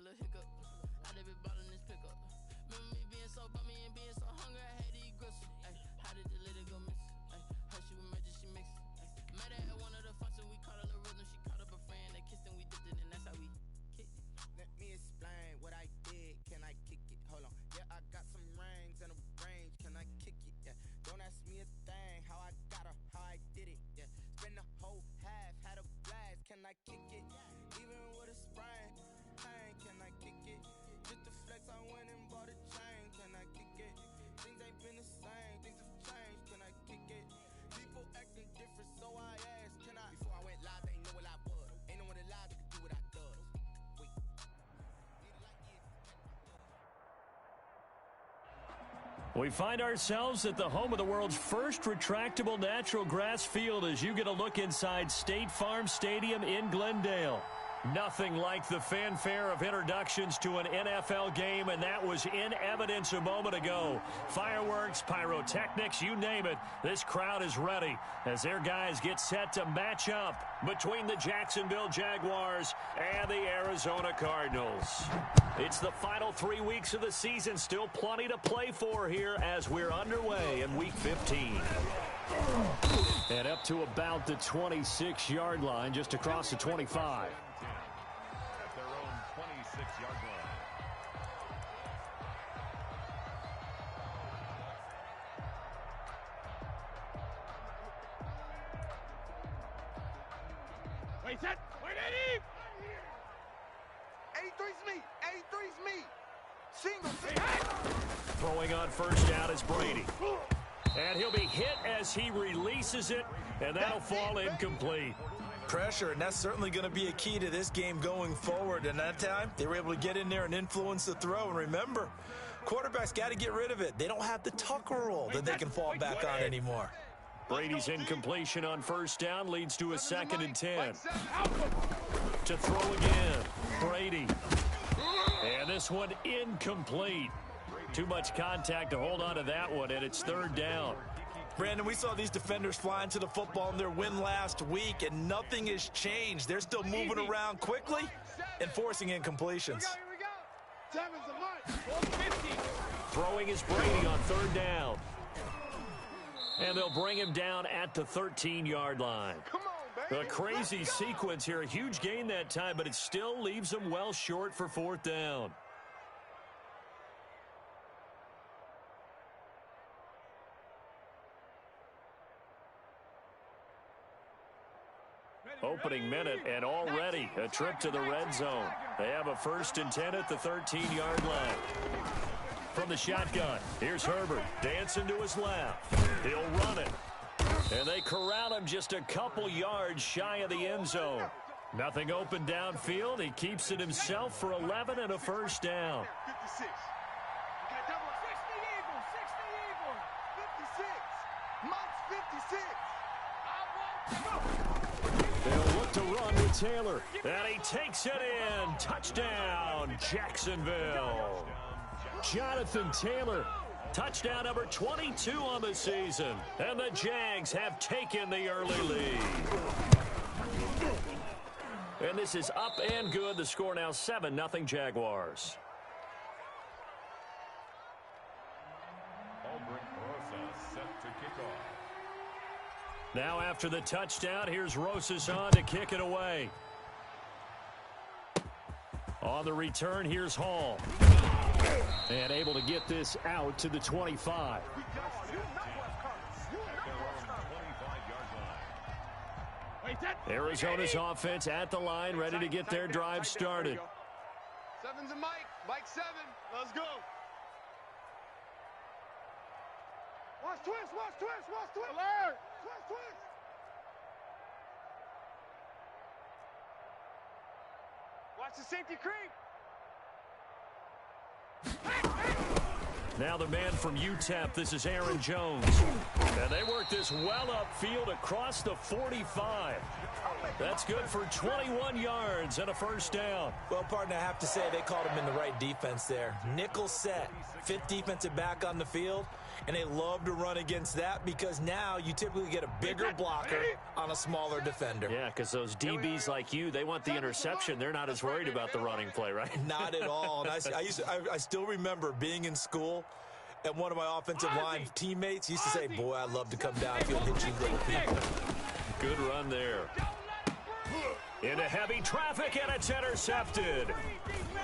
little hiccup. I did be ballin' this pickup. Remember me being so bummy and being so hungry, I had to eat gristle. Ay, how did the lady go miss? Ay, how she was magic, she mixed. Ay, met her at one of the functions, we caught a little rhythm. She caught up a friend, they kissed and we dipped it, and that's how we kicked it. Let me explain what I did. Can I kick it? Hold on. Yeah, I got some rings and a range. Can I kick it? Yeah. Don't ask me a thing. How I got her, how I did it. Yeah. Spend the whole half, had a blast. Can I kick it? Even with a sprain. Pain, can I kick it? Just to flex, I went and bought a chain. Can I kick it? Things ain't been the same. Things have changed. Can I kick it? People acting different, so I asked. Can I? Before I went live, they ain't know what I was. Ain't no one alive that could do what I does. Wait. We find ourselves at the home of the world's first retractable natural grass field as you get a look inside State Farm Stadium in Glendale. Nothing like the fanfare of introductions to an NFL game, and that was in evidence a moment ago. Fireworks, pyrotechnics, you name it. This crowd is ready as their guys get set to match up between the Jacksonville Jaguars and the Arizona Cardinals. It's the final 3 weeks of the season. Still plenty to play for here as we're underway in Week 15. And up to about the 26-yard line, just across the 25. At their own 26-yard line. Wait, set. Wait, Eddie. 83's me. 83's me. Single. Throwing on first down is Brady. And he'll be hit as he releases it, and that'll fall incomplete. Pressure, and that's certainly going to be a key to this game going forward. And that time, they were able to get in there and influence the throw. And remember, quarterbacks got to get rid of it. They don't have the tucker roll that they can fall back on anymore. Brady's incompletion on first down leads to a 2nd and 10. To throw again, Brady. And this one incomplete. Too much contact to hold on to that one, and it's 3rd down. Brandon, we saw these defenders flying to the football in their win last week, and nothing has changed. They're still moving around quickly and forcing incompletions. Here we go. 7's a mark. 50. Throwing is Brady on 3rd down. And they'll bring him down at the 13-yard line. Come on, baby. A crazy sequence here. A huge gain that time, but it still leaves them well short for 4th down. Opening minute, and already a trip to the red zone. They have a 1st and 10 at the 13-yard line. From the shotgun, here's Herbert dancing to his left. He'll run it. And they corral him just a couple yards shy of the end zone. Nothing open downfield. He keeps it himself for 11 and a 1st down. 56. You got double 60 Eagles. 60 Eagles. 56. Mike's 56. They'll look to run with Taylor. And he takes it in. Touchdown, Jacksonville. Jonathan Taylor, touchdown number 22 on the season. And the Jags have taken the early lead. And this is up and good. The score now 7-0 Jaguars. Set to kick off. Now after the touchdown, here's Rosas on to kick it away. On the return, here's Hall. And able to get this out to the 25. Arizona's offense at the line, ready to get their drive started. 7's a Mike. Mike 7. Let's go. Watch twist. Watch twist. Watch twist. Alert. Twist. Twist. Watch the safety creep. Now the man from UTEP, this is Aaron Jones. And they work this well upfield across the 45. That's good for 21 yards and a first down. Well, partner, I have to say they called him in the right defense there. Nickel set, fifth defensive back on the field, and they love to run against that because now you typically get a bigger blocker on a smaller defender. Yeah, because those DBs like you, they want the interception. They're not as worried about the running play, right? Not at all. And I still remember being in school, and one of my offensive line teammates used to say, boy, I'd love to come downfield and hit you little people. Good run there. Into heavy traffic, and it's intercepted.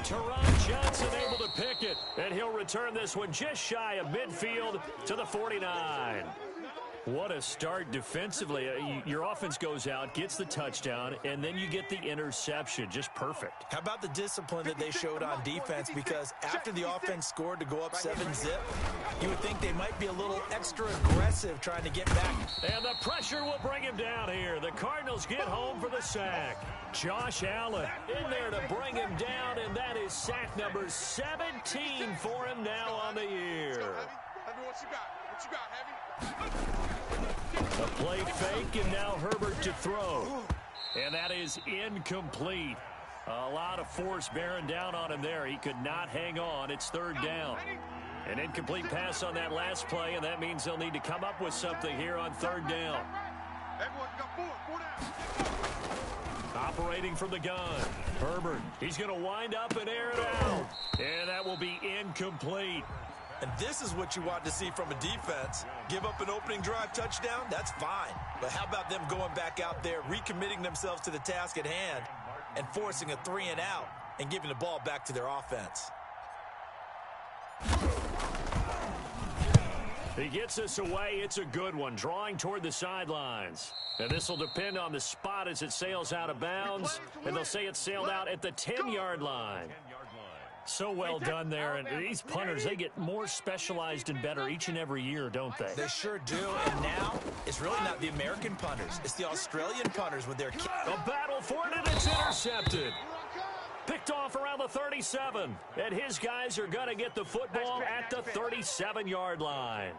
Teron Johnson able to pick it, and he'll return this one just shy of midfield to the 49. What a start defensively. Your offense goes out, gets the touchdown, and then you get the interception. Just perfect. How about the discipline that they showed on defense? Because after the offense scored to go up 7-zip, you would think they might be a little extra aggressive trying to get back. And the pressure will bring him down here. The Cardinals get home for the sack. Josh Allen in there to bring him down, and that is sack number 17 for him now on the year. What you got? What you got, Heavy? A play fake, and now Herbert to throw. And that is incomplete. A lot of force bearing down on him there. He could not hang on. It's third down. An incomplete pass on that last play, and that means they'll need to come up with something here on third down. Everyone got four down. Operating from the gun. Herbert, he's going to wind up and air it out. And that will be incomplete. And this is what you want to see from a defense. Give up an opening drive touchdown, that's fine. But how about them going back out there, recommitting themselves to the task at hand, and forcing a 3-and-out and giving the ball back to their offense? He gets us away. It's a good one, drawing toward the sidelines. And this will depend on the spot as it sails out of bounds. And they'll say it sailed out at the 10-yard line. So well done there. And these punters, they get more specialized and better each and every year, don't they? They sure do. And now it's really not the American punters. It's the Australian punters with their kick. A battle for it, and it's intercepted. Picked off around the 37. And his guys are going to get the football at the 37-yard line.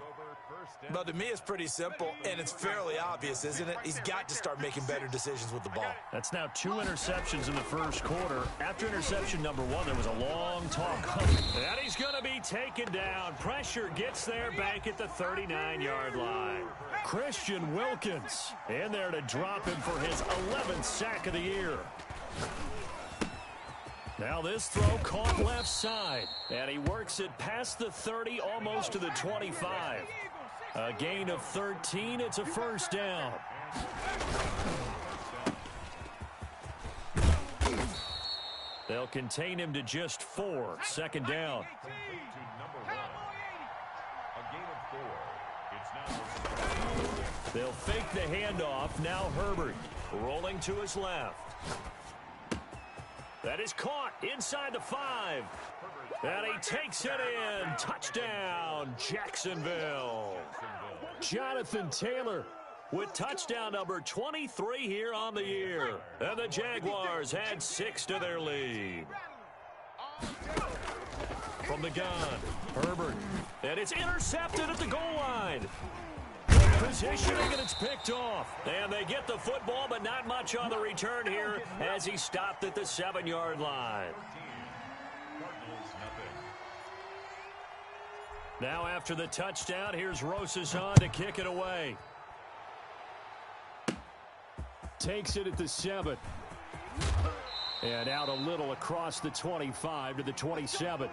But to me, it's pretty simple, and it's fairly obvious, isn't it? He's got to start making better decisions with the ball. That's now 2 interceptions in the first quarter. After interception number 1, there was a long talk. And he's going to be taken down. Pressure gets there back at the 39-yard line. Christian Wilkins in there to drop him for his 11th sack of the year. Now this throw caught left side, and he works it past the 30, almost to the 25. A gain of 13, it's a first down. They'll contain him to just 4, second down. They'll fake the handoff, now Herbert rolling to his left. That is caught inside the 5. And he takes it in. Touchdown, Jacksonville. Jonathan Taylor with touchdown number 23 here on the year. And the Jaguars add 6 to their lead. From the gun, Herbert. And it's intercepted at the goal line. Positioning, and it's picked off. And they get the football, but not much on the return here as he stopped at the 7-yard line. Now after the touchdown, here's Rosas on to kick it away. Takes it at the 7. And out a little across the 25 to the 27.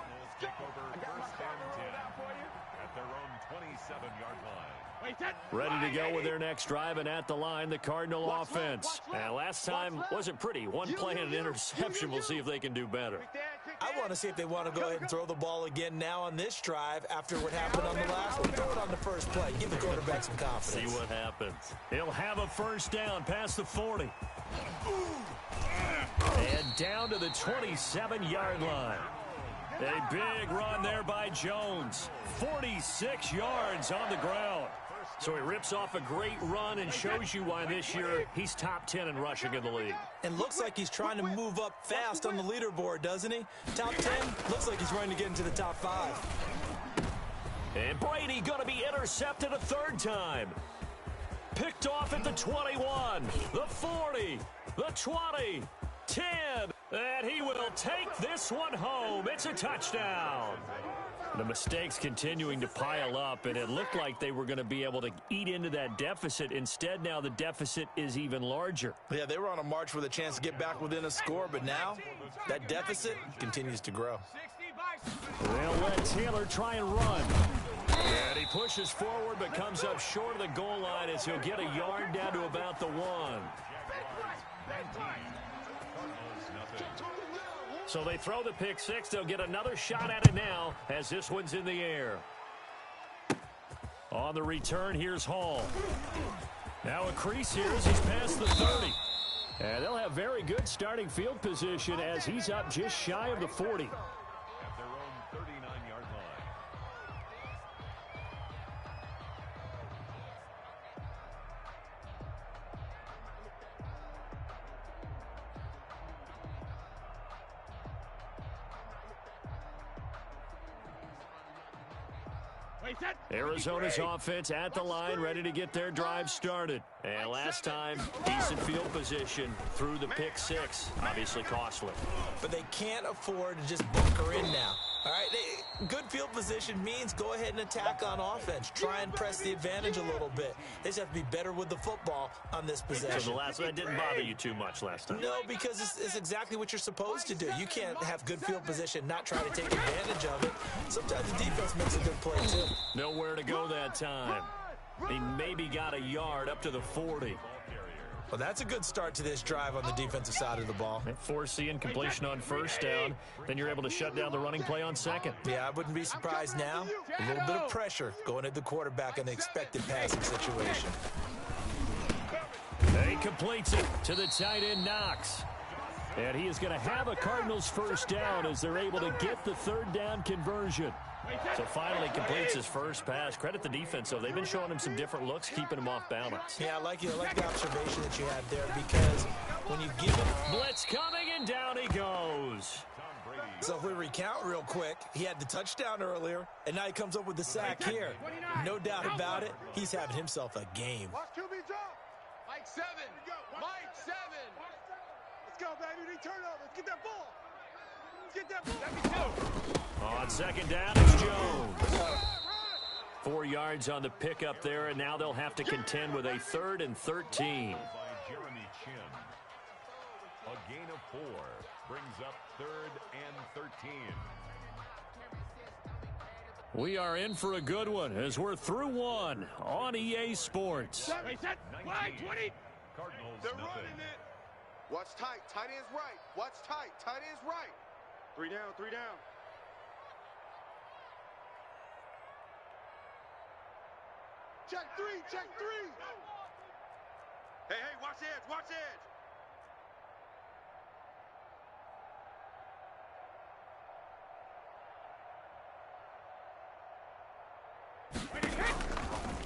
Ready to go with their next drive, and at the line, the Cardinal offense. And last time wasn't pretty. One play and an interception. We'll see if they can do better. I want to see if they want to go ahead and throw the ball again now on this drive after what happened on the last one. Throw it on the first play. Give the quarterback some confidence. See what happens. He'll have a first down past the 40. And down to the 27-yard line. A big run there by Jones. 46 yards on the ground. So he rips off a great run and shows you why this year he's top 10 in rushing in the league. And looks like he's trying to move up fast on the leaderboard, doesn't he? Top 10, looks like he's trying to get into the top 5. And Brady going to be intercepted a third time. Picked off at the 21, the 40, the 20, 10. And he will take this one home. It's a touchdown. The mistakes continuing to pile up, and it looked like they were going to be able to eat into that deficit. Instead, now the deficit is even larger. Yeah, they were on a march with a chance to get back within a score, but now that deficit continues to grow. They'll let Taylor try and run. And he pushes forward but comes up short of the goal line as he'll get a yard down to about the 1. So they throw the pick six. They'll get another shot at it now as this one's in the air. On the return, here's Hall. Now a crease here as he's past the 30. And they'll have very good starting field position as he's up just shy of the 40. At their own 39-yard line. Arizona's offense at the line, ready to get their drive started. And last time, decent field position through the pick six. Obviously costly. But they can't afford to just bunker in now. All right, good field position means go ahead and attack on offense. Try and press the advantage a little bit. They just have to be better with the football on this possession. So that didn't bother you too much last time? No, because it's exactly what you're supposed to do. You can't have good field position, not try to take advantage of it. Sometimes the defense makes a good play, too. Nowhere to go that time. He maybe got a yard up to the 40. Well, that's a good start to this drive on the defensive side of the ball. Forcing incompletion on first down. Then you're able to shut down the running play on second. Yeah, I wouldn't be surprised now. A little bit of pressure going at the quarterback in the expected passing situation. He completes it to the tight end, Knox. And he is going to have a Cardinals first down as they're able to get the third down conversion. So finally completes his first pass. Credit the defense, though. They've been showing him some different looks, keeping him off balance. Yeah, I like the observation that you had there, because when you give him... Blitz coming, and down he goes. So if we recount real quick, he had the touchdown earlier, and now he comes up with the sack here. No doubt about it, he's having himself a game. Mike 7. Mike 7. Let's go, baby. We turn over. Let's get that ball. Let's get that ball. On second down, it's Jones. 4 yards on the pickup there, and now they'll have to contend with a 3rd and 13. By Jeremy Chin. A gain of 4 brings up 3rd and 13. We are in for a good one as we're through one on EA Sports. Wait, set. Wide, 20. Cardinals, They're nothing. running it. Watch tight. Tight end's right. Watch tight. Tight end's right. 3 down, 3 down. Check 3, check 3. Hey, watch edge, watch edge.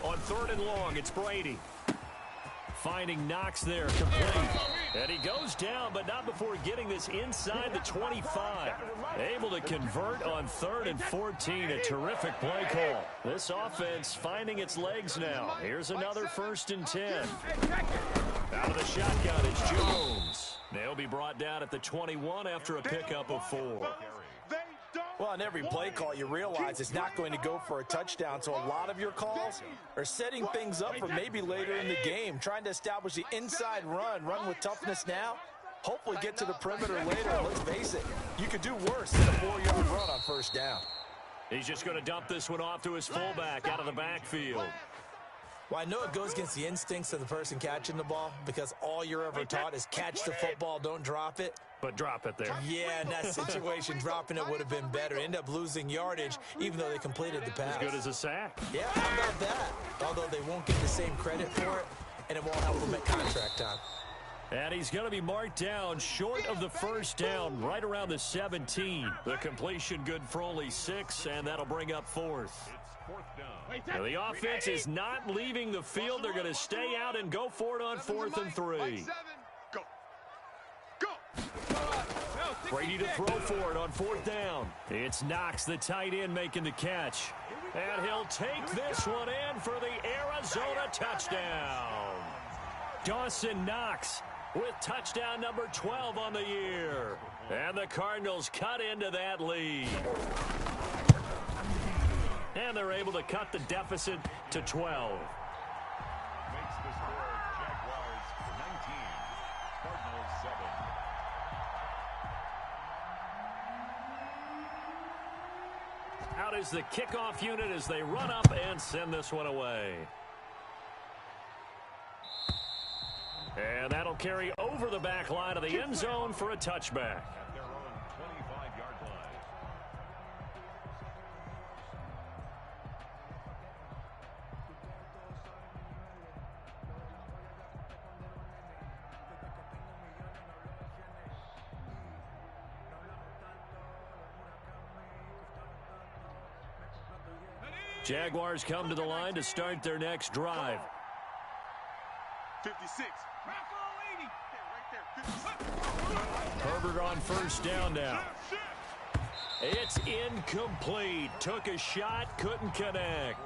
On 3rd and long, it's Brady. Finding Knox there, complete. And he goes down, but not before getting this inside the 25. Able to convert on 3rd and 14. A terrific play call. This offense finding its legs now. Here's another 1st and 10. Out of the shotgun is Jones. They'll be brought down at the 21 after a pickup of 4. Well, on every play call, you realize it's not going to go for a touchdown, so a lot of your calls are setting things up for maybe later in the game, trying to establish the inside run with toughness now, hopefully get to the perimeter later. And let's face it, you could do worse than a 4-yard run on first down. He's just going to dump this one off to his fullback out of the backfield. Well, I know it goes against the instincts of the person catching the ball, because all you're ever taught is catch the football, don't drop it. But drop it there. Yeah, in that situation, dropping it would have been better. End up losing yardage, even though they completed the pass. As good as a sack. Yeah, how about that? Although they won't get the same credit for it, and it won't help them at contract time. And he's going to be marked down short of the first down, right around the 17. The completion good for only 6, and that'll bring up 4th. Now, the offense is not leaving the field. They're going to stay out and go for it on 4th and 3. Brady to throw for it on 4th down. It's Knox, the tight end, making the catch. And he'll take this one in for the Arizona touchdown. Dawson Knox with touchdown number 12 on the year. And the Cardinals cut into that lead. And they're able to cut the deficit to 12. Makes the score Jaguars 19, Cardinals 7. Out is the kickoff unit as they run up and send this one away. And that'll carry over the back line of the end zone for a touchback. At their own 25-yard line. Jaguars come to the line to start their next drive. 56. Herbert on first down now. It's incomplete. Took a shot, couldn't connect.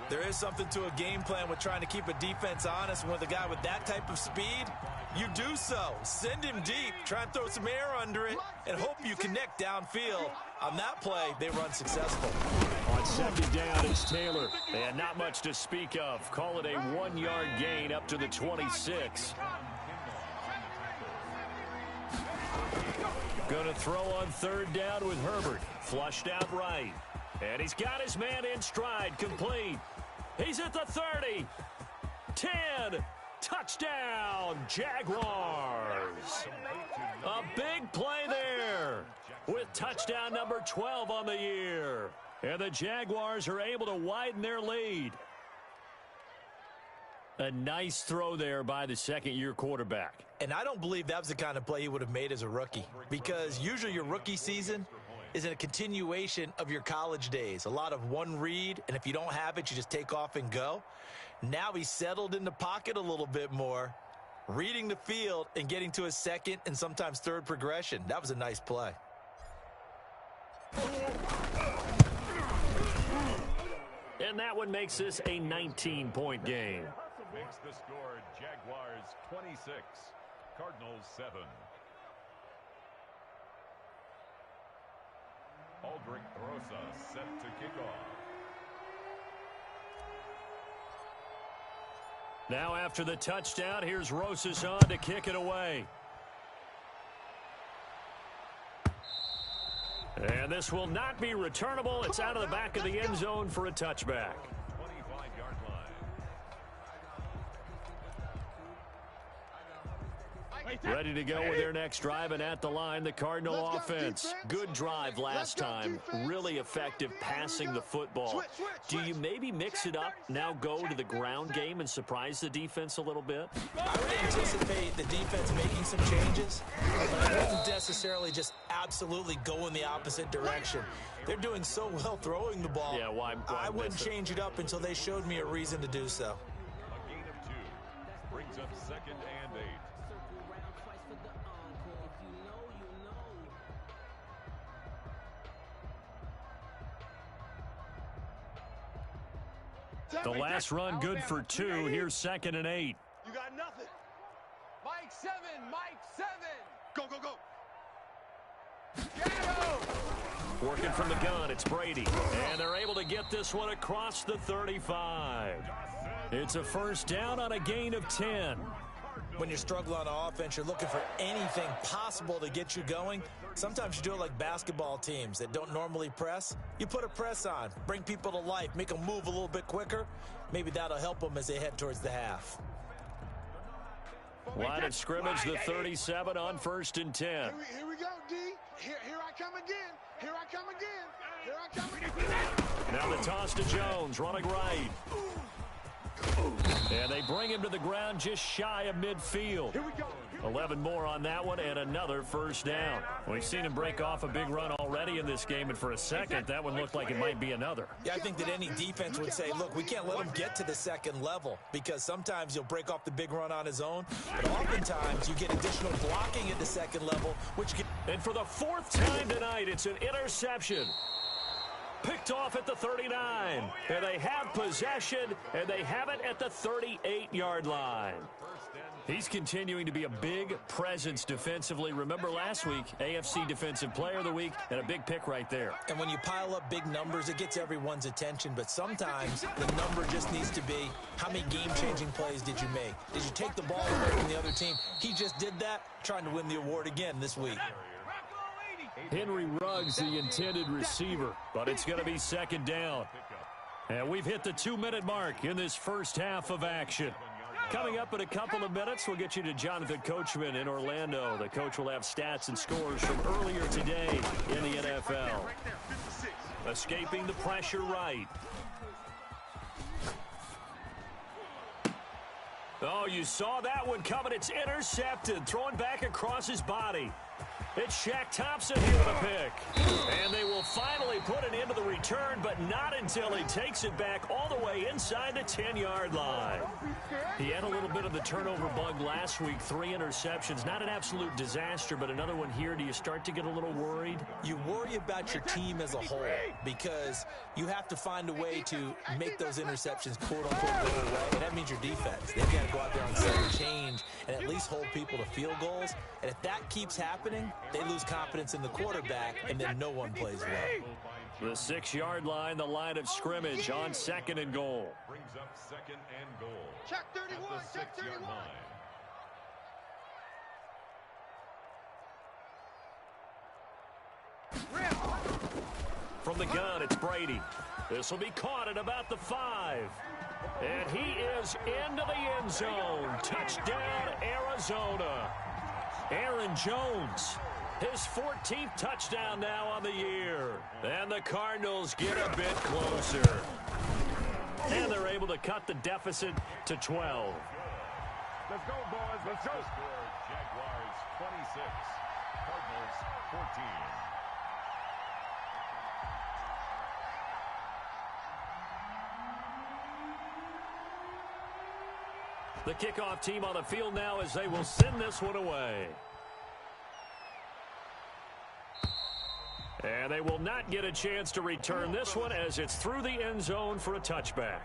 There is something to a game plan with trying to keep a defense honest. With a guy with that type of speed, you do so. Send him deep, try and throw some air under it, and hope you connect downfield. On that play, they run successful. On second down, it's Taylor. And not much to speak of. Call it a 1-yard gain up to the 26. Going to throw on third down with Herbert. Flushed out right. And he's got his man in stride, complete. He's at the 30. 10. Touchdown, Jaguars. A big play there with touchdown number 12 on the year. And the Jaguars are able to widen their lead. A nice throw there by the second-year quarterback. And I don't believe that was the kind of play he would have made as a rookie, because usually your rookie season is a continuation of your college days. A lot of one read, and if you don't have it, you just take off and go. Now he's settled in the pocket a little bit more, reading the field and getting to his second and sometimes third progression. That was a nice play. And that one makes this a 19-point game. Makes the score Jaguars 26, Cardinals 7. Aldrich Rosa set to kick off. Now after the touchdown, here's Rosas on to kick it away. And this will not be returnable. It's out of the back of the end zone for a touchback. 25-yard line. Ready to go with their next drive, and at the line, the Cardinal offense. Good drive last time. Really effective passing the football. Do you maybe mix it up, now go to the ground game and surprise the defense a little bit? I would anticipate the defense making some changes, but I wouldn't necessarily just absolutely go in the opposite direction. They're doing so well throwing the ball. Yeah, why I wouldn't change it up until they showed me a reason to do so. A gain of 2 brings up 2nd and 8. The last run good for 2. Here's 2nd and 8. You got nothing. Mike 7, Mike 7. Go, go, go. Working from the gun, it's Brady. And they're able to get this one across the 35. It's a first down on a gain of 10. When you're struggling on offense, you're looking for anything possible to get you going. Sometimes you do it like basketball teams that don't normally press. You put a press on, bring people to life, make them move a little bit quicker. Maybe that'll help them as they head towards the half. Line of scrimmage, the 37 on 1st and 10. Here we go, D. Here I come again. Here I come again. Here I come again. Now the toss to Jones, running right. And they bring him to the ground just shy of midfield. Here we go. 11 more on that one and another first down. We've seen him break off a big run already in this game, and for a second, that one looked like it might be another. Yeah, I think that any defense would say, look, we can't let him get to the second level, because sometimes he'll break off the big run on his own, but oftentimes you get additional blocking at the second level, which can... And for the 4th time tonight, it's an interception. Picked off at the 39. And they have possession, and they have it at the 38-yard line. He's continuing to be a big presence defensively. Remember last week, AFC Defensive Player of the Week, and a big pick right there. And when you pile up big numbers, it gets everyone's attention. But sometimes the number just needs to be, how many game-changing plays did you make? Did you take the ball away from the other team? He just did that, trying to win the award again this week. Henry Ruggs, the intended receiver, but it's going to be second down. And we've hit the 2-minute mark in this first half of action. Coming up in a couple of minutes, we'll get you to Jonathan Coachman in Orlando. The coach will have stats and scores from earlier today in the NFL. Escaping the pressure right. Oh, you saw that one coming. It's intercepted. Throwing back across his body. It's Shaq Thompson here with a pick. And they will finally put it into the return, but not until he takes it back all the way inside the 10-yard line. He had a little bit of the turnover bug last week, 3 interceptions. Not an absolute disaster, but another one here. Do you start to get a little worried? You worry about your team as a whole because you have to find a way to make those interceptions quote-unquote go away, and that means your defense. They've got to go out there and set a change and at least hold people to field goals. And if that keeps happening, they lose confidence in the quarterback, and then no one plays well. The 6-yard line, the line of scrimmage on 2nd and goal. Brings up 2nd and goal. Check 31, check 31. From the gun, it's Brady. This will be caught at about the 5. And he is into the end zone. Touchdown, Arizona. Aaron Jones, his 14th touchdown now on the year. And the Cardinals get a bit closer. And they're able to cut the deficit to 12. Let's go, boys. Let's go. Jaguars 26, Cardinals 14. The kickoff team on the field now as they will send this one away. And they will not get a chance to return this one as it's through the end zone for a touchback.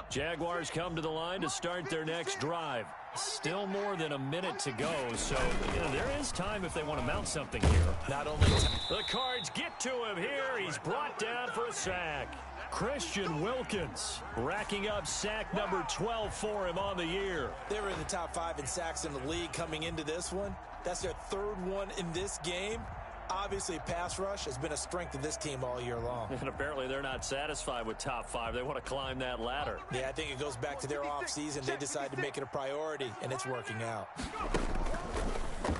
Jaguars come to the line to start their next drive. Still more than a minute to go, so there is time if they want to mount something here. Not only the Cards get to him here. He's brought down for a sack. Christian Wilkins racking up sack number 12 for him on the year. They were in the top 5 in sacks in the league coming into this one. That's their 3rd one in this game. Obviously, pass rush has been a strength of this team all year long. And apparently they're not satisfied with top 5. They want to climb that ladder. Yeah, I think it goes back to their offseason. They decided to make it a priority, and it's working out.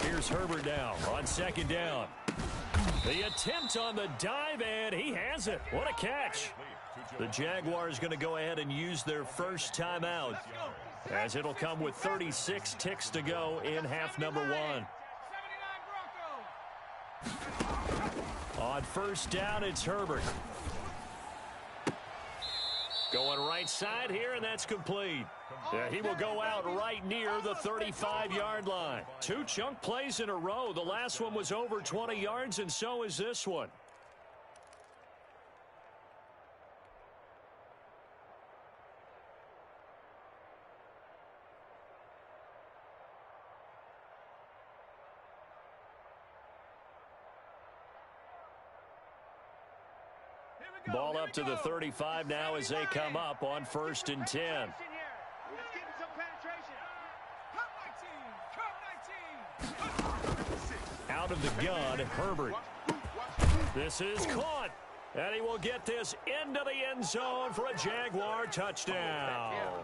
Here's Herbert now on 2nd down. The attempt on the dive, and he has it. What a catch. The Jaguars going to go ahead and use their first timeout, as it'll come with 36 ticks to go in half number 1. On 1st down, it's Herbert. Going right side here, and that's complete. Yeah, he will go out right near the 35-yard line. 2 chunk plays in a row. The last one was over 20 yards, and so is this one. Ball up to the 35 now as they come up on 1st and 10. Out of the gun, Herbert. This is caught. And he will get this into the end zone for a Jaguar touchdown.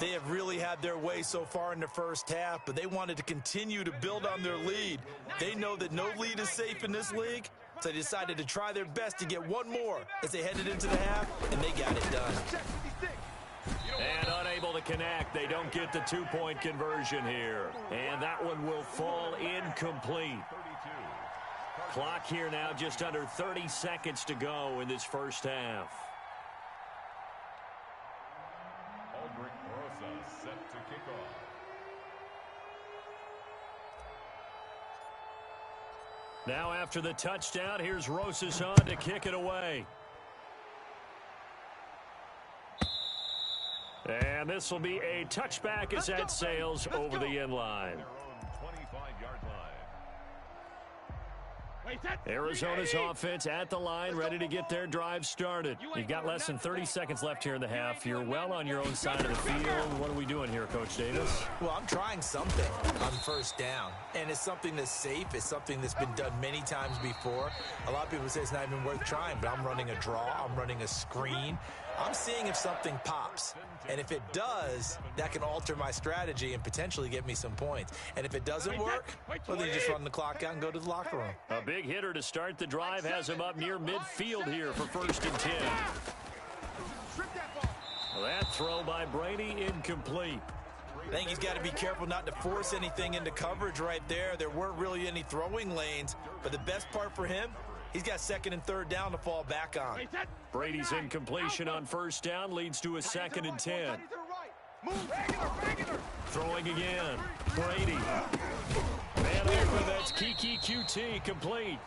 They have really had their way so far in the first half, but they wanted to continue to build on their lead. They know that no lead is safe in this league, so they decided to try their best to get one more as they headed into the half, and they got it done. And unable to connect. They don't get the 2-point conversion here. And that one will fall incomplete. Clock here now just under 30 seconds to go in this first half. set to kick off. Now after the touchdown, here's Rosas on to kick it away. And this will be a touchback as that sails over the end line. Their own 25-yard line. Arizona's offense at the line, ready to get their drive started. You've got less than 30 seconds left here in the half. You're well on your own side of the field. What are we doing here, Coach Davis? Well, I'm trying something on first down, and it's something that's safe. It's something that's been done many times before. A lot of people say it's not even worth trying, but I'm running a draw. I'm running a screen. I'm seeing if something pops, and if it does, that can alter my strategy and potentially get me some points. And if it doesn't work, well, then you just run the clock out and go to the locker room. A big hitter to start the drive has him up near midfield here for 1st and 10. That throw by Brady incomplete. I think he's got to be careful not to force anything into coverage right there. There weren't really any throwing lanes, but the best part for him, he's got 2nd and 3rd down to fall back on. Brady's incompletion on 1st down leads to a 2nd and 10. Throwing again. Brady. Man open, that's Kiki QT complete.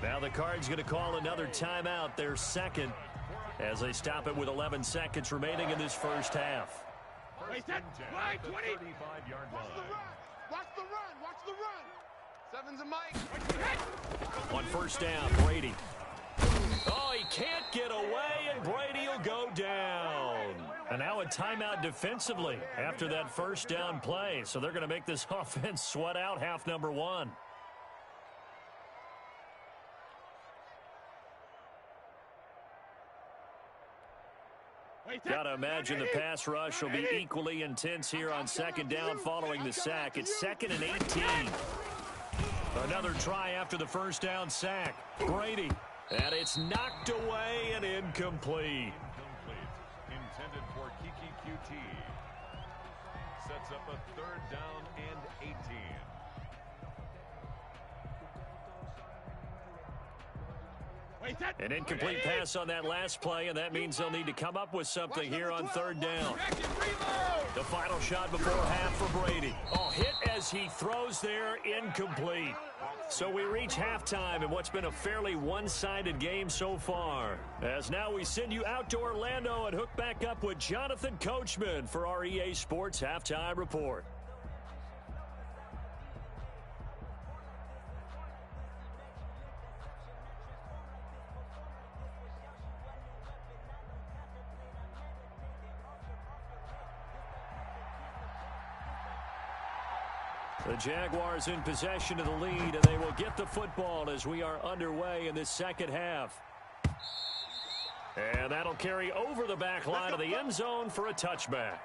Now the Cards going to call another timeout, their second, as they stop it with 11 seconds remaining in this first half. First and 10 at the 35-yard line. Watch the run. Sevens and Mike. On 1st down, Brady. Oh, he can't get away, and Brady will go down. And now a timeout defensively after that 1st down play. So they're going to make this offense sweat out half number 1. Got to imagine the pass rush will be equally intense here on 2nd down following the sack. It's 2nd and 18. Another try after the 1st down sack. Brady. And it's knocked away and incomplete. Intended for Kiki QT. Sets up a 3rd down and 18. An incomplete pass on that last play, and that means they'll need to come up with something here on 3rd down. The final shot before half for Brady. Oh, hit as he throws there, incomplete. So we reach halftime in what's been a fairly one-sided game so far. As now we send you out to Orlando and hook back up with Jonathan Coachman for our EA Sports Halftime Report. The Jaguars in possession of the lead, and they will get the football as we are underway in this second half. And that'll carry over the back line of the end zone for a touchback.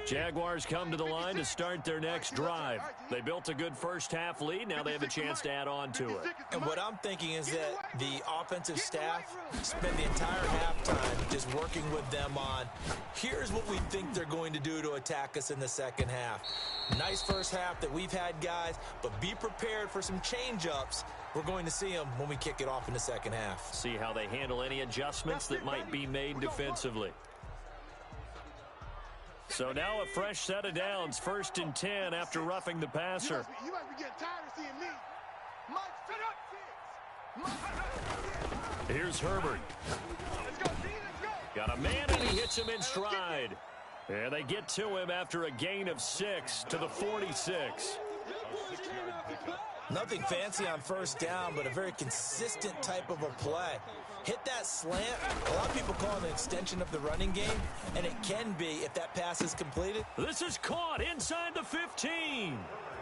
Jaguars come to the line to start their next drive. They built a good first half lead. Now they have a chance to add on to it. And what I'm thinking is that the offensive staff spend the entire halftime just working with them on, here's what we think they're going to do to attack us in the second half. Nice first half that we've had, guys, but be prepared for some change-ups. We're going to see them when we kick it off in the second half. See how they handle any adjustments that might be made defensively. So now a fresh set of downs, 1st and 10 after roughing the passer. You might be getting tired of seeing me. Mike, shut up. Here's Herbert. Let's go, D, let's go. Got a man, and he hits him in stride. And they get to him after a gain of 6 to the 46. Nothing fancy on first down, but a very consistent type of a play. Hit that slant. A lot of people call it an extension of the running game, and it can be if that pass is completed. This is caught inside the 15.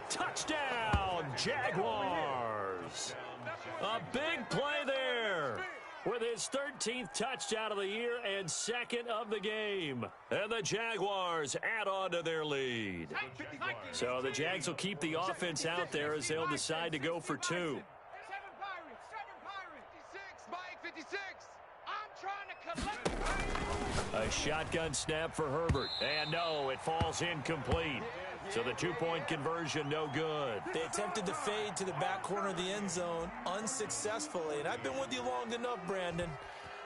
Touchdown, Jaguars. A big play there with his 13th touchdown of the year and 2nd of the game. And the Jaguars add on to their lead. So the Jags will keep the offense out there as they'll decide to go for 2. A shotgun snap for Herbert. And no, it falls incomplete. So the two-point conversion, no good. They attempted to fade to the back corner of the end zone unsuccessfully. And I've been with you long enough, Brandon.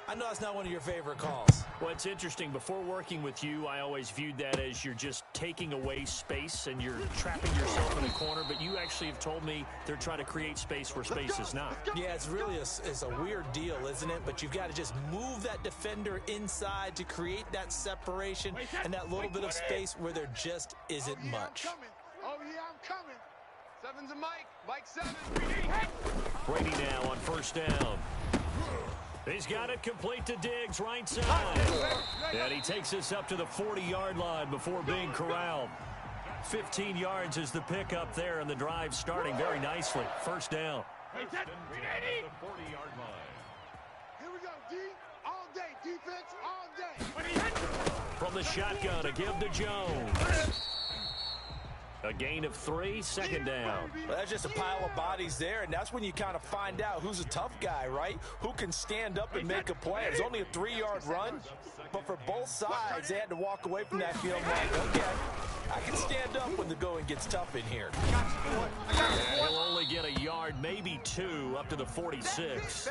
I know that's not one of your favorite calls. Well, it's interesting. Before working with you, I always viewed that as you're just taking away space and you're trapping yourself in a corner. But you actually have told me they're trying to create space where space is not. Yeah, it's really it's a weird deal, isn't it? But you've got to just move that defender inside to create that separation and that little bit of space where there just isn't much. Oh, yeah, I'm coming. Seven's a Mike. Mike 7. Brady now on first down. He's got it complete to Diggs, right side. And he takes us up to the 40-yard line before being corralled. 15 yards is the pickup there, and the drive starting very nicely. First down. The 40-yard line. Here we go, D. All day. Defense all day. From the shotgun, a give to Jones. A gain of 3, second down. Well, that's just a pile of bodies there, and that's when you kind of find out who's a tough guy, right? Who can stand up and make a play. It was only a 3-yard run, but for both sides, they had to walk away from that field like, okay, I can stand up when the going gets tough in here. He'll only get a yard, maybe 2, up to the 46.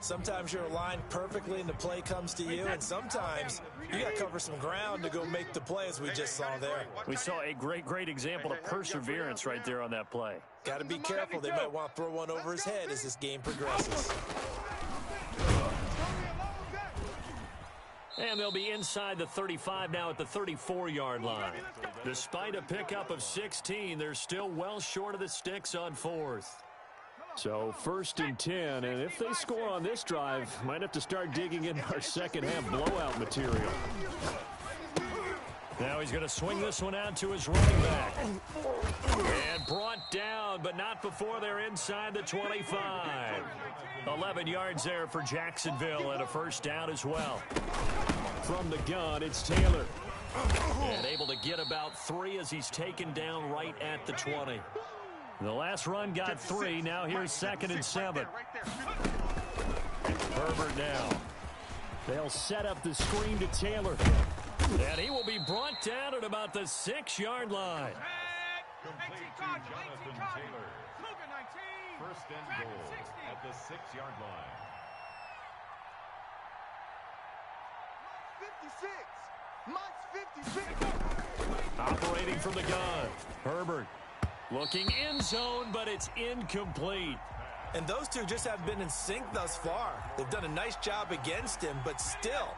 Sometimes you're aligned perfectly and the play comes to you, and sometimes you got to cover some ground to go make the play, as we just saw there. We saw a great example of perseverance right there on that play. Got to be careful. They might want to throw one over his head as this game progresses. And they'll be inside the 35 now at the 34-yard line. Despite a pickup of 16, they're still well short of the sticks on fourth. So 1st and 10, and if they score on this drive, might have to start digging in our second half blowout material. Now he's going to swing this one out to his running back. And brought down, but not before they're inside the 25. 11 yards there for Jacksonville and a first down as well. From the gun, it's Taylor. And able to get about 3 as he's taken down right at the 20. The last run got 3. Now here's 2nd and 7. Herbert now. They'll set up the screen to Taylor. And he will be brought down at about the 6-yard line. Complete to Jonathan Taylor. First and goal at the 6-yard line. 56. Mike's 56. Operating from the gun. Herbert. Looking end zone, but it's incomplete. And those two just haven't been in sync thus far. They've done a nice job against him, but still,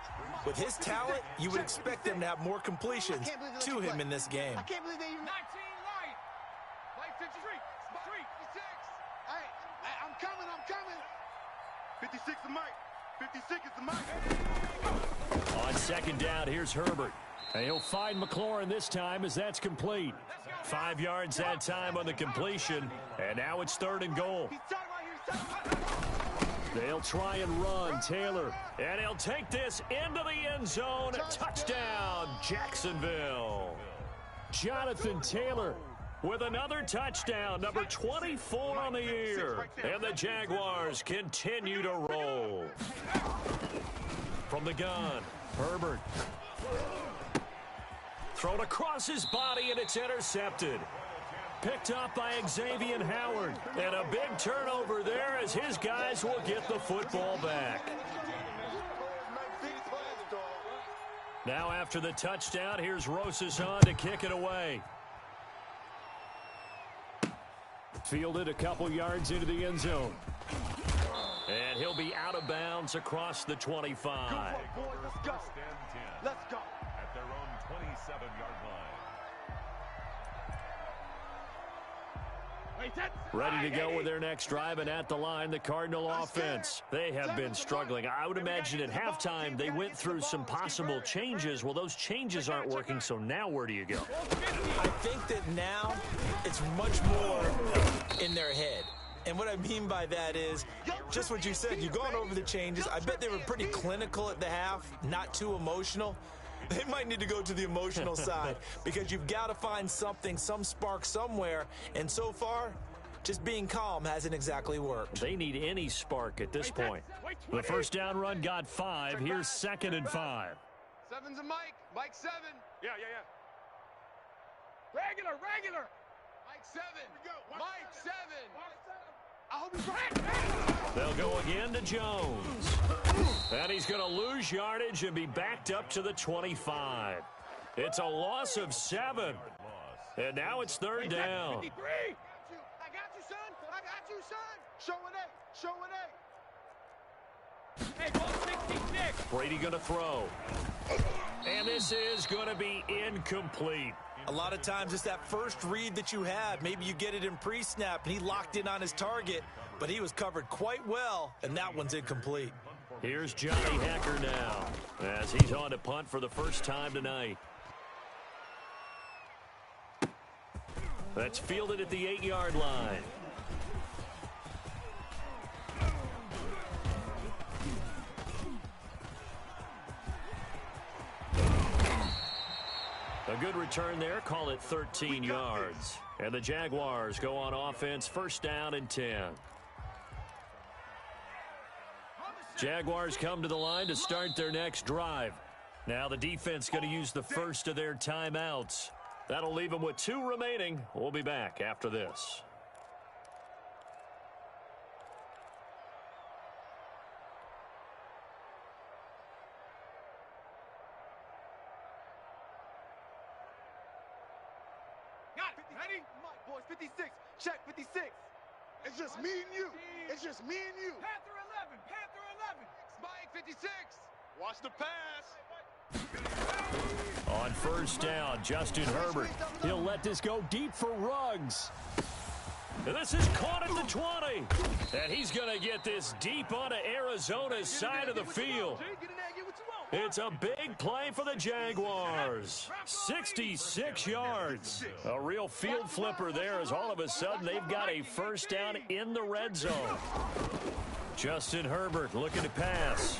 with his talent, you would expect them to have more completions to him in this game. I can't believe they even 19 light. Light 53. 56. Hey, I'm coming. 56 is Mike. 56 is the Mike. On second down, here's Herbert. And he'll find McLaurin this time as that's complete. 5 yards that time on the completion. And now it's 3rd and goal. They'll try and run. Taylor. And he'll take this into the end zone. Touchdown, Jacksonville. Jonathan Taylor with another touchdown, number 24 on the year. And the Jaguars continue to roll. From the gun, Herbert. Thrown across his body, and it's intercepted. Picked up by Xavier Howard. And a big turnover there as his guys will get the football back. Now after the touchdown, here's Rosas on to kick it away. Fielded a couple yards into the end zone. And he'll be out of bounds across the 25. Let's go. At their own 27-yard line. Ready to go with their next drive, and at the line, the Cardinal offense. They have been struggling. I would imagine at halftime they went through some possible changes. Well, those changes aren't working, so now where do you go? I think that now it's much more in their head. And what I mean by that is just what you said. You've gone over the changes. I bet they were pretty clinical at the half, not too emotional. They might need to go to the emotional side because you've got to find something, some spark somewhere. And so far, just being calm hasn't exactly worked. They need any spark at this point. The first down run got 5. Here's 2nd and 5. 7's a Mike. Mike 7. Yeah. Regular. Mike 7. Mike 7. I hope he's right. They'll go again to Jones. And he's going to lose yardage and be backed up to the 25. It's a loss of 7. And now it's third down. 53. I got you, son. I got you, son. Showing eight. Showing eight. Hey, ball 66. Brady going to throw. And this is going to be incomplete. A lot of times it's that first read that you have. Maybe you get it in pre-snap, and he locked in on his target, but he was covered quite well, and that one's incomplete. Here's Johnny Hecker now as he's on to punt for the first time tonight. That's fielded at the 8-yard line. A good return there. Call it 13 yards. And the Jaguars go on offense, first down and 10. Jaguars come to the line to start their next drive. Now the defense going to use the first of their timeouts. That'll leave them with 2 remaining. We'll be back after this. Got it. Ready? Mike, boys, 56. Check, 56. It's just me and you. It's just me and you. Panther 11. Panther 11. Mike, 56. Watch the pass. On first down, Justin Herbert. He'll let this go deep for Ruggs. And this is caught at the 20. And he's going to get this deep onto Arizona's side of the field. It's a big play for the Jaguars. 66 yards. A real field flipper there as all of a sudden they've got a first down in the red zone. Justin Herbert looking to pass.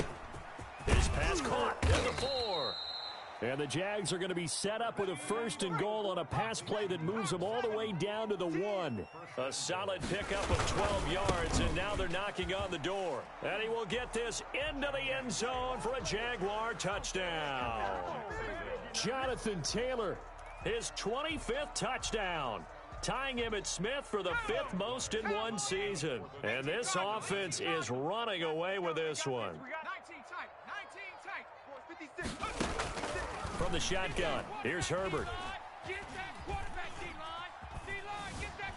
His pass caught at the 4. And the Jags are going to be set up with a first and goal on a pass play that moves them all the way down to the 1. A solid pickup of 12 yards, and now they're knocking on the door. And he will get this into the end zone for a Jaguar touchdown. Jonathan Taylor, his 25th touchdown, tying Emmitt Smith for the 5th most in one season. And this offense is running away with this one. From the shotgun, here's Herbert.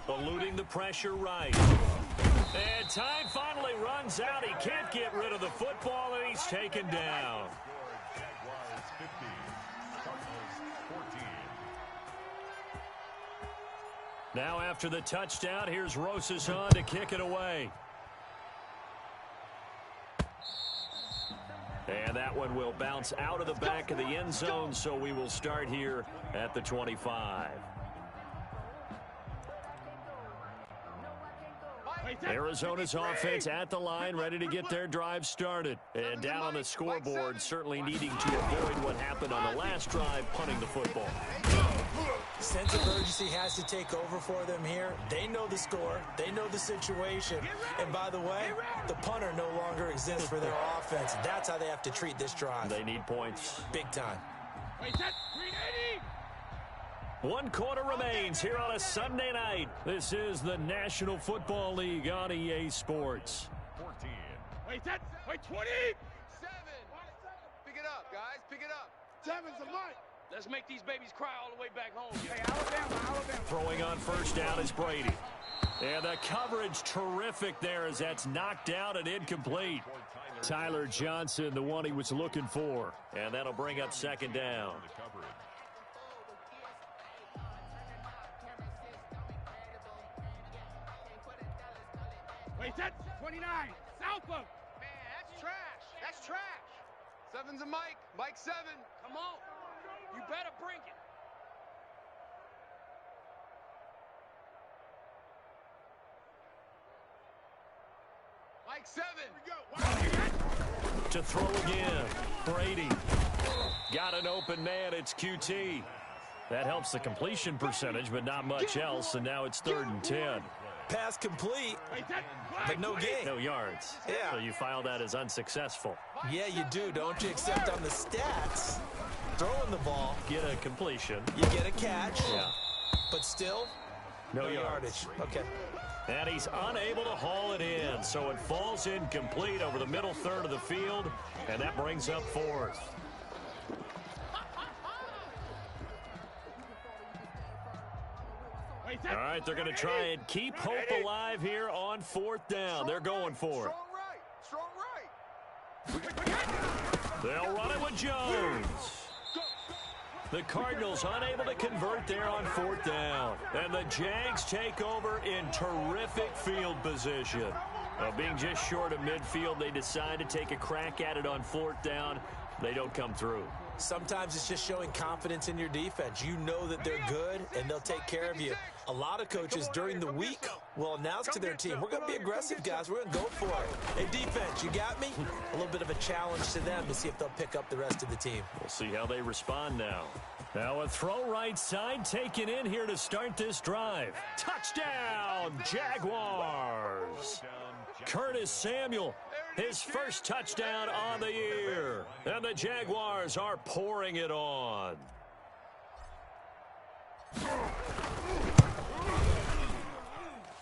Eluding the pressure right. And time finally runs out. He can't get rid of the football, and he's taken down. Jaguars 50, Cardinals 14. Now after the touchdown, here's Rosas on to kick it away. And that one will bounce out of the back of the end zone, so we will start here at the 25. Arizona's offense at the line, ready to get their drive started. And down on the scoreboard, certainly needing to avoid what happened on the last drive, punting the football. Sense of urgency has to take over for them here. They know the score. They know the situation. And by the way, the punter no longer exists for their offense. That's how they have to treat this drive. They need points. Big time. 1 quarter remains here on a Sunday night. This is the National Football League on EA Sports. 14. Wait, 20. 7. Pick it up, guys. Pick it up. 7's a Mike. Let's make these babies cry all the way back home. Hey, Alabama. Throwing on first down is Brady. And the coverage terrific there as that's knocked down and incomplete. Tyler Johnson, the one he was looking for. And that'll bring up second down. Wait, 29. Southland. Man, that's trash. That's trash. 7's a Mike. Mike 7. Come on. You better bring it. Mike 7. To throw again. Brady. Got an open man. It's QT. That helps the completion percentage, but not much else. And now it's 3rd and 10. Pass complete, but no gain. No yards. Yeah. So you file that as unsuccessful. Yeah, you do, don't you? Except on the stats, throwing the ball, Get a completion. you get a catch. Yeah. but still, no yardage. Okay. And he's unable to haul it in, so it falls incomplete over the middle third of the field, and that brings up 4th. All right, they're going to try and keep hope alive here on 4th down. They're going for it. Strong right. They'll run it with Jones. The Cardinals unable to convert there on 4th down. And the Jags take over in terrific field position. Being just short of midfield, they decide to take a crack at it on 4th down. They don't come through. Sometimes it's just showing confidence in your defense. You know that they're good, and they'll take care of you. A lot of coaches during the week will announce to their team, we're going to be aggressive, guys. We're going to go for it. Hey, defense, you got me? A little bit of a challenge to them to see if they'll pick up the rest of the team. We'll see how they respond now. Now a throw right side taken in here to start this drive. Touchdown, Jaguars! Curtis Samuel, his first touchdown on the year. And the Jaguars are pouring it on.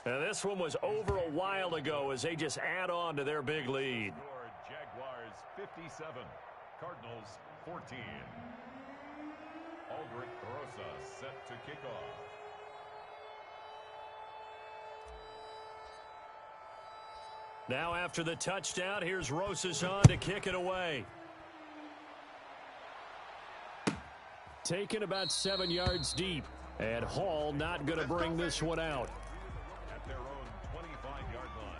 And this one was over a while ago as they just add on to their big lead. Jaguars 57, Cardinals 14. Aldrich Rosa set to kick off. Now after the touchdown, here's Rosas on to kick it away. Taken about 7 yards deep. And Hall not going to bring this one out. At their own 25-yard line.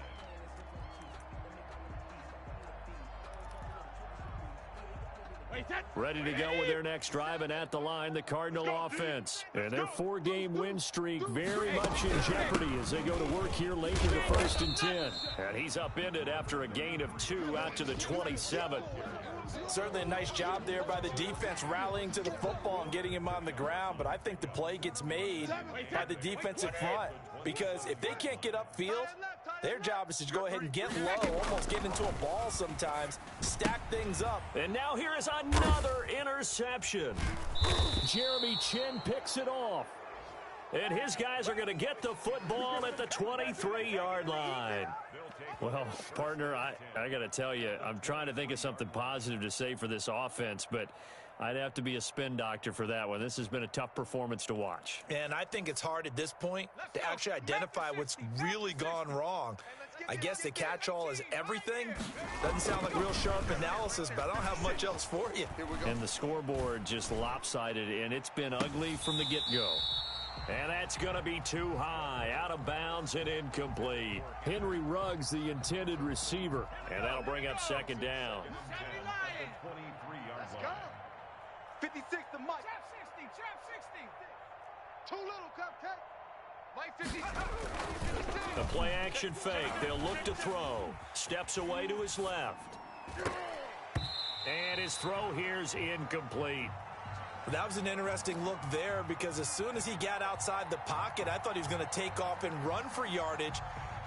Ready to go with their next drive, and at the line, the Cardinal offense. And their 4-game win streak very much in jeopardy as they go to work here late in the 1st and 10. And he's upended after a gain of 2 out to the 27. Certainly a nice job there by the defense rallying to the football and getting him on the ground, but I think the play gets made by the defensive front because if they can't get upfield, their job is to go ahead and get low, almost get into a ball sometimes, stack things up. And now here is another interception. Jeremy Chin picks it off. And his guys are going to get the football at the 23-yard line. Well, partner, I got to tell you, I'm trying to think of something positive to say for this offense, but I'd have to be a spin doctor for that one. This has been a tough performance to watch. And I think it's hard at this point to actually identify what's really gone wrong. I guess the catch-all is everything. Doesn't sound like real sharp analysis, but I don't have much else for you. And the scoreboard just lopsided, and it's been ugly from the get-go. And that's going to be too high, out of bounds and incomplete. Henry Ruggs, the intended receiver, and that'll bring up 2nd down. 23-yard line. 56 to Mike. Trap 60. Too little, Cupcake. Mike 56. The play action fake. They'll look to throw. Steps away to his left. And his throw here's incomplete. That was an interesting look there because as soon as he got outside the pocket, I thought he was going to take off and run for yardage.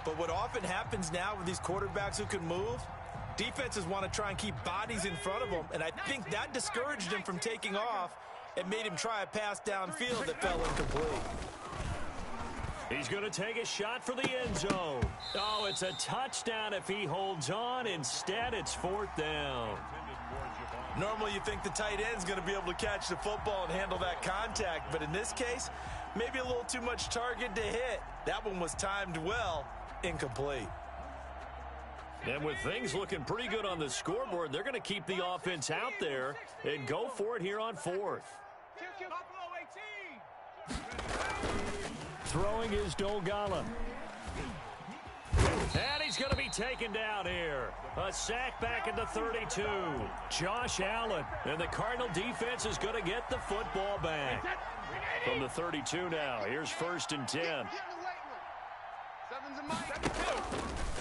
But what often happens now with these quarterbacks who can move, defenses want to try and keep bodies in front of them, and I think that discouraged him from taking off and made him try a pass downfield that fell incomplete. He's going to take a shot for the end zone. Oh, it's a touchdown if he holds on. Instead, it's 4th down. Normally you think the tight end's going to be able to catch the football and handle that contact, but in this case, maybe a little too much target to hit. That one was timed well, incomplete. And with things looking pretty good on the scoreboard, they're going to keep the offense out there and go for it here on 4th. Throwing is Dolgala. And he's going to be taken down here. A sack back at the 32. Josh Allen. And the Cardinal defense is going to get the football back. From the 32 now. Here's 1st and 10.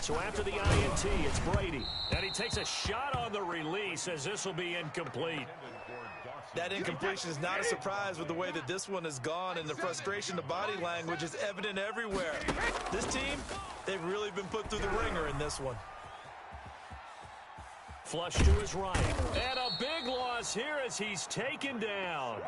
So after the INT, it's Brady. And he takes a shot on the release as this will be incomplete. That incompletion is not a surprise with the way that this one has gone, and the frustration, the body language is evident everywhere. This team, they've really been put through the ringer in this one. Flush to his right. And a big loss here as he's taken down.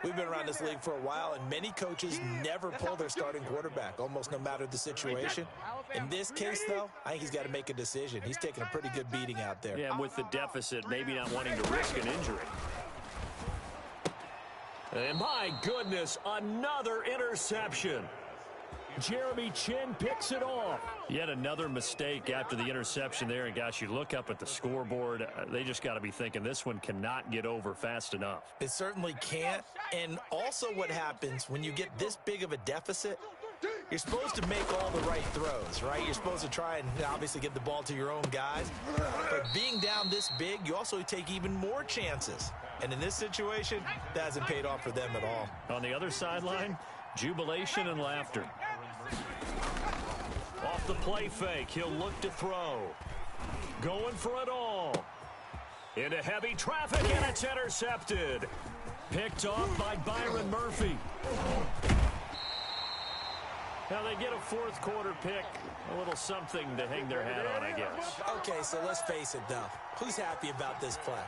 We've been around this league for a while, and many coaches never pull their starting quarterback, almost no matter the situation. In this case, though, I think he's got to make a decision. He's taking a pretty good beating out there. Yeah, and with the deficit, maybe not wanting to risk an injury. And my goodness, another interception. Jeremy Chin picks it off. Yet another mistake after the interception there. And, gosh, you look up at the scoreboard. They just got to be thinking this one cannot get over fast enough. It certainly can't. And also what happens when you get this big of a deficit, you're supposed to make all the right throws, right? You're supposed to try and obviously get the ball to your own guys. But being down this big, you also take even more chances. And in this situation, that hasn't paid off for them at all. On the other sideline, jubilation and laughter. Off the play fake, he'll look to throw. Going for it all. Into heavy traffic, and it's intercepted. Picked off by Byron Murphy. Now they get a fourth quarter pick. A little something to hang their hat on, I guess. Okay, so let's face it, though. Who's happy about this play?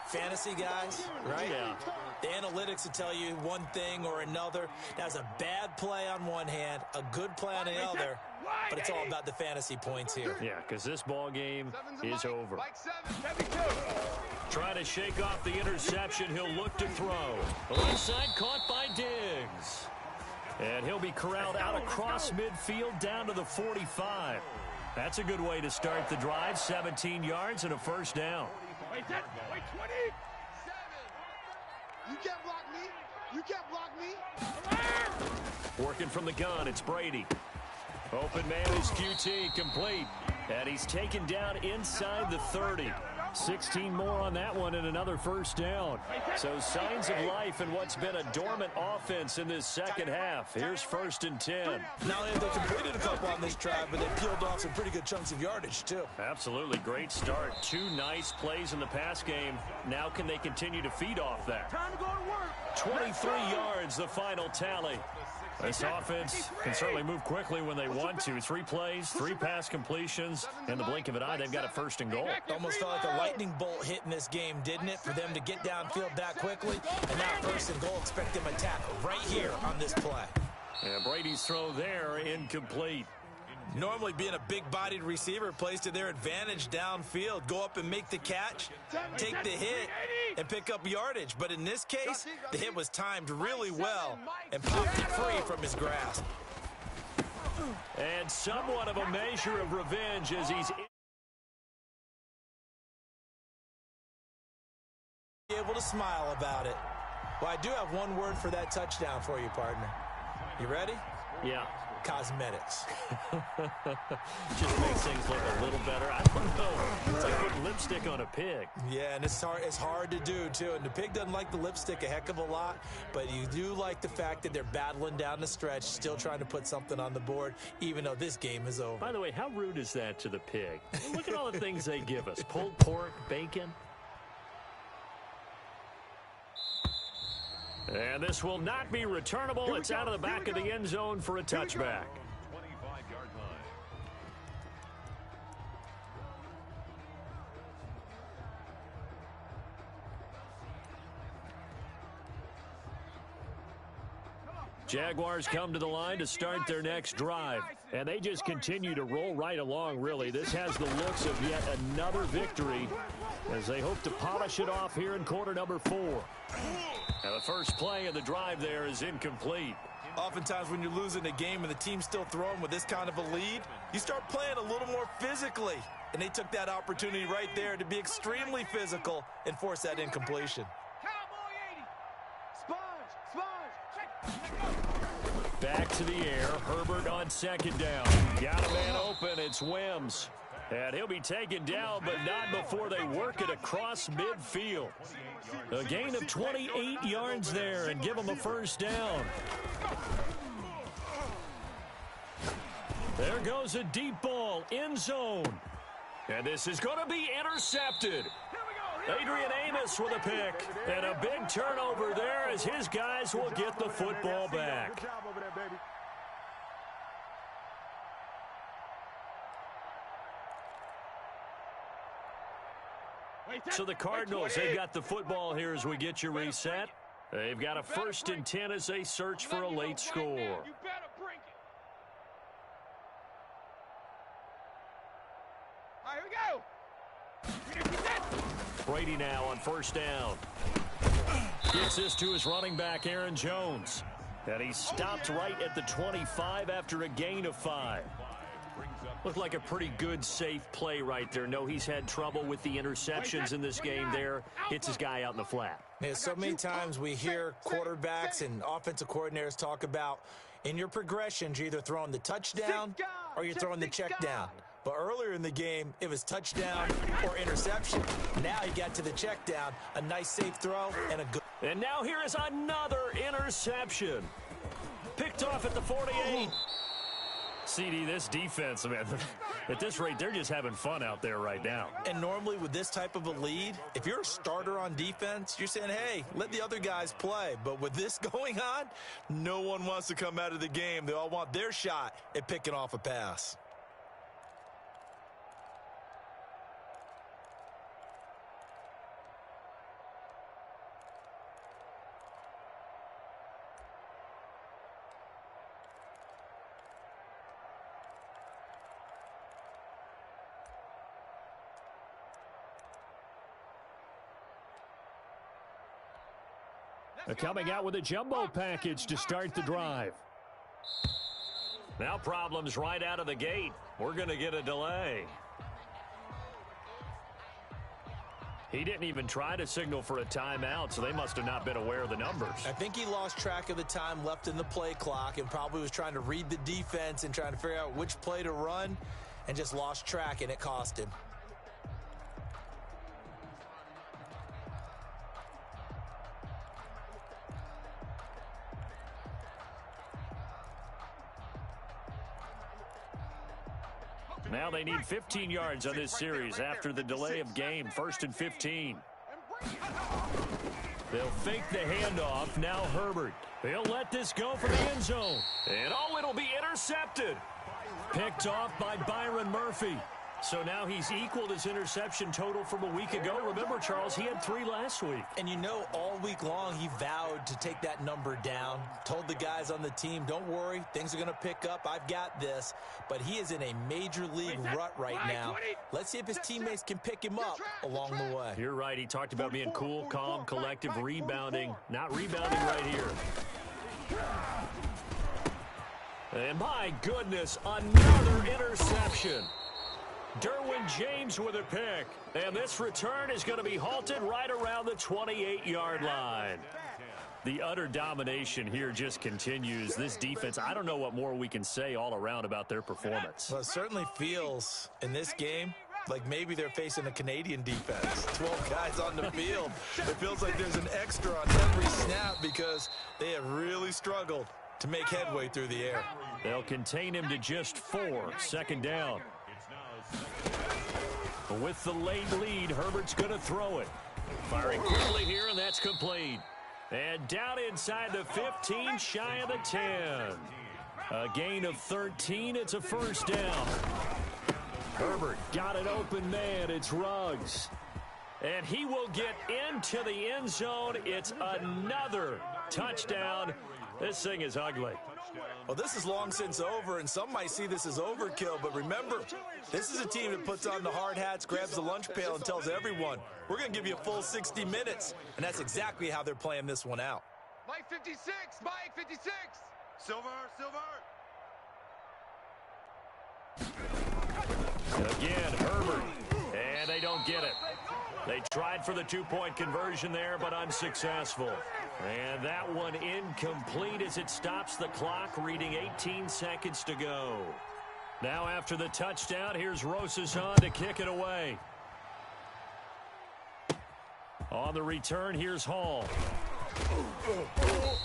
Fantasy guys, right? Yeah. The analytics will tell you one thing or another. That's a bad play on one hand, a good play on the other, but it's all about the fantasy points here. Yeah, because this ball game is over. Trying to shake off the interception. He'll look to throw. Onside caught by Diggs. And he'll be corralled out across midfield down to the 45. That's a good way to start the drive. 17 yards and a first down. Wait, 20. You can't block me. You can't block me. Working from the gun, it's Brady. Open man is QT, complete. And he's taken down inside the 30. 16 more on that one and another first down. So signs of life in what's been a dormant offense in this second half. Here's 1st and 10. Not only have they completed a couple on this drive, but they peeled off some pretty good chunks of yardage, too. Absolutely great start. 2 nice plays in the pass game. Now can they continue to feed off that? Time to go to work. 23 yards, the final tally. This offense can certainly move quickly when they want to. 3 plays, 3 pass completions. In the blink of an eye, they've got a 1st and goal. Almost felt like a lightning bolt hit in this game, didn't it? For them to get downfield that quickly. And now 1st and goal, expect them to tackle right here on this play. And Brady's throw there, incomplete. Normally being a big-bodied receiver plays to their advantage downfield. Go up and make the catch, take the hit, and pick up yardage. But in this case, the hit was timed really well and popped it free from his grasp. And somewhat of a measure of revenge as he's able to smile about it. Well, I do have one word for that touchdown for you, partner. You ready? Yeah. Cosmetics. Just makes things look a little better. I don't know. It's like putting lipstick on a pig. Yeah, and it's hard to do, too. And the pig doesn't like the lipstick a heck of a lot, but you do like the fact that they're battling down the stretch, still trying to put something on the board, even though this game is over. By the way, how rude is that to the pig? Look at all the things they give us. Pulled pork, bacon. And this will not be returnable. It's out of the back of the end zone for a touchback. 25-yard line. Jaguars come to the line to start their next drive. And they just continue to roll right along, really. This has the looks of yet another victory as they hope to polish it off here in quarter number 4. Now the first play of the drive there is incomplete. Oftentimes when you're losing a game and the team's still throwing with this kind of a lead, you start playing a little more physically. And they took that opportunity right there to be extremely physical and force that incompletion. Back to the air. Herbert on 2nd down. Got a man open. It's Wims. And he'll be taken down, but not before they work it across midfield. A gain of 28 yards there and give them a first down. There goes a deep ball, end zone. And this is going to be intercepted. Adrian Amos with a pick. And a big turnover there as his guys will get the football back. So the Cardinals, they've got the football here as we get you reset. They've got a 1st and 10 as they search for a late score. You better bring it. All right, here we go. Brady now on 1st down. Gets this to his running back, Aaron Jones. And he stopped right at the 25 after a gain of 5. Looked like a pretty good, safe play right there. No, he's had trouble with the interceptions in this game there. Hits his guy out in the flat. Yeah, so many times we hear quarterbacks and offensive coordinators talk about in your progressions, you're either throwing the touchdown or you're throwing the check down. But earlier in the game, it was touchdown or interception. Now he got to the check down, a nice safe throw, and a good. And now here is another interception. Picked off at the 48. CD, this defense, man, at this rate, they're just having fun out there right now. And normally with this type of a lead, if you're a starter on defense, you're saying, hey, let the other guys play. But with this going on, no one wants to come out of the game. They all want their shot at picking off a pass. They're coming out with a jumbo package to start the drive. Now problems right out of the gate. We're going to get a delay. He didn't even try to signal for a timeout, so they must have not been aware of the numbers. I think he lost track of the time left in the play clock and probably was trying to read the defense and trying to figure out which play to run and just lost track, and it cost him. Now they need 15 yards on this series after the delay of game. 1st and 15. They'll fake the handoff. Now Herbert. He'll let this go for the end zone. And oh, it'll be intercepted. Picked off by Byron Murphy. So now he's equaled his interception total from a week ago. Remember, Charles, he had 3 last week. And you know, all week long he vowed to take that number down. Told the guys on the team, don't worry, things are going to pick up. I've got this. But he is in a major league rut right now. Let's see if his teammates can pick him up along the way. You're right. He talked about being cool, calm, collective, rebounding. Not rebounding right here. And my goodness, another interception. Derwin James with a pick. And this return is going to be halted right around the 28-yard line. The utter domination here just continues. This defense, I don't know what more we can say all around about their performance. Well, it certainly feels in this game like maybe they're facing a Canadian defense. 12 guys on the field. It feels like there's an extra on every snap because they have really struggled to make headway through the air. They'll contain him to just 4. 2nd down. With the late lead, Herbert's going to throw it. Firing quickly here, and that's complete. And down inside the 15, shy of the 10. A gain of 13. It's a 1st down. Herbert got an open man. It's Ruggs. And he will get into the end zone. It's another touchdown. This thing is ugly. Well, this is long since over, and some might see this as overkill. But remember, this is a team that puts on the hard hats, grabs the lunch pail, and tells everyone, we're going to give you a full 60 minutes. And that's exactly how they're playing this one out. Mike 56, Mike 56. Silver, silver. Again, Herbert. And they don't get it. They tried for the 2-point conversion there, but unsuccessful. And that one incomplete as it stops the clock, reading 18 seconds to go. Now after the touchdown, here's Rosazan to kick it away. On the return, here's Hall.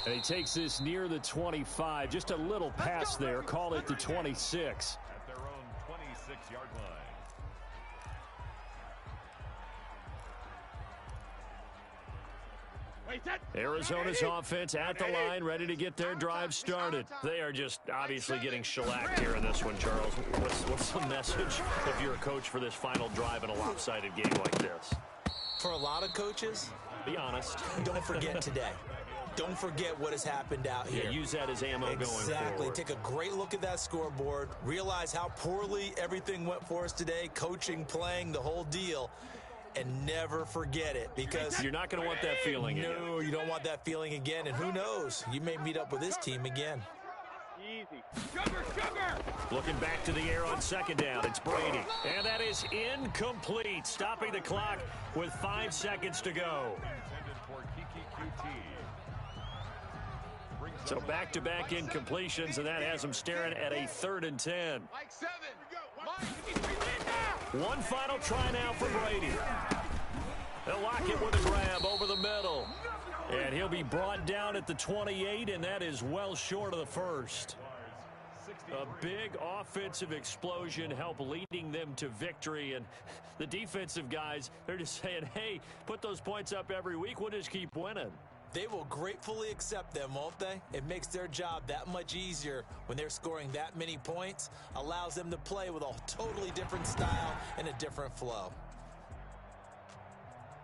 And he takes this near the 25. Just a little pass there. Call it the 26. At their own 26-yard line. Arizona's offense at the line, ready to get their drive started. They are just obviously getting shellacked here in this one, Charles. What's the message if you're a coach for this final drive in a lopsided game like this? For a lot of coaches, be honest. don't forget today. don't forget what has happened out here. Yeah, use that as ammo going forward. Exactly. Take a great look at that scoreboard. Realize how poorly everything went for us today, coaching, playing, the whole deal. And never forget it, because you're not going to want that feeling again. No, you don't want that feeling again. And who knows? You may meet up with this team again. Easy. Sugar! Looking back to the air on second down. It's Brady. And that is incomplete. Stopping the clock with 5 seconds to go. So back-to-back incompletions, and that has them staring at a 3rd and 10. Mike 7. One final try now for Brady. They'll lock it with a grab over the middle. And he'll be brought down at the 28, and that is well short of the first. A big offensive explosion helped leading them to victory. And the defensive guys, they're just saying, hey, put those points up every week. We'll just keep winning. They will gratefully accept them, won't they? It makes their job that much easier when they're scoring that many points. Allows them to play with a totally different style and a different flow.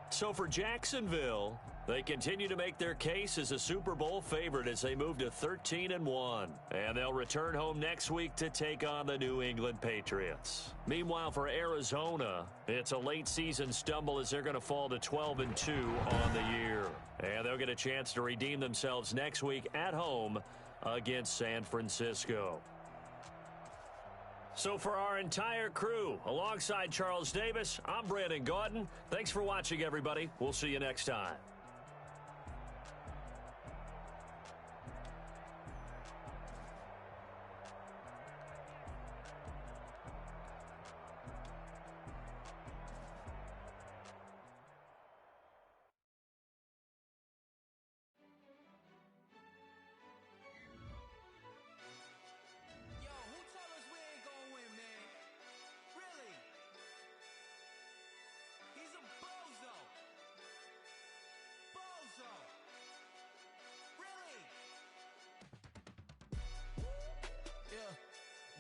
So for Jacksonville, they continue to make their case as a Super Bowl favorite as they move to 13-1. And they'll return home next week to take on the New England Patriots. Meanwhile, for Arizona, it's a late season stumble as they're going to fall to 12-2 on the year. And they'll get a chance to redeem themselves next week at home against San Francisco. So for our entire crew, alongside Charles Davis, I'm Brandon Gaudin. Thanks for watching, everybody. We'll see you next time.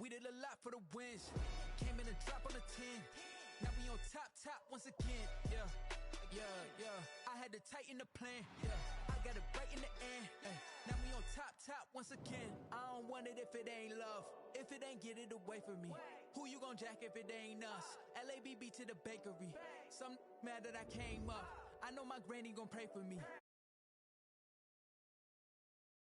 We did a lot for the wins. Came in and drop on the 10. Now we on top once again. Yeah. I had to tighten the plan. Yeah, I got it right in the end. Now we on top once again. I don't want it if it ain't love. If it ain't, get it away from me. Who you gon' jack if it ain't us? LABB to the bakery. Some mad that I came up. I know my granny gon' pray for me.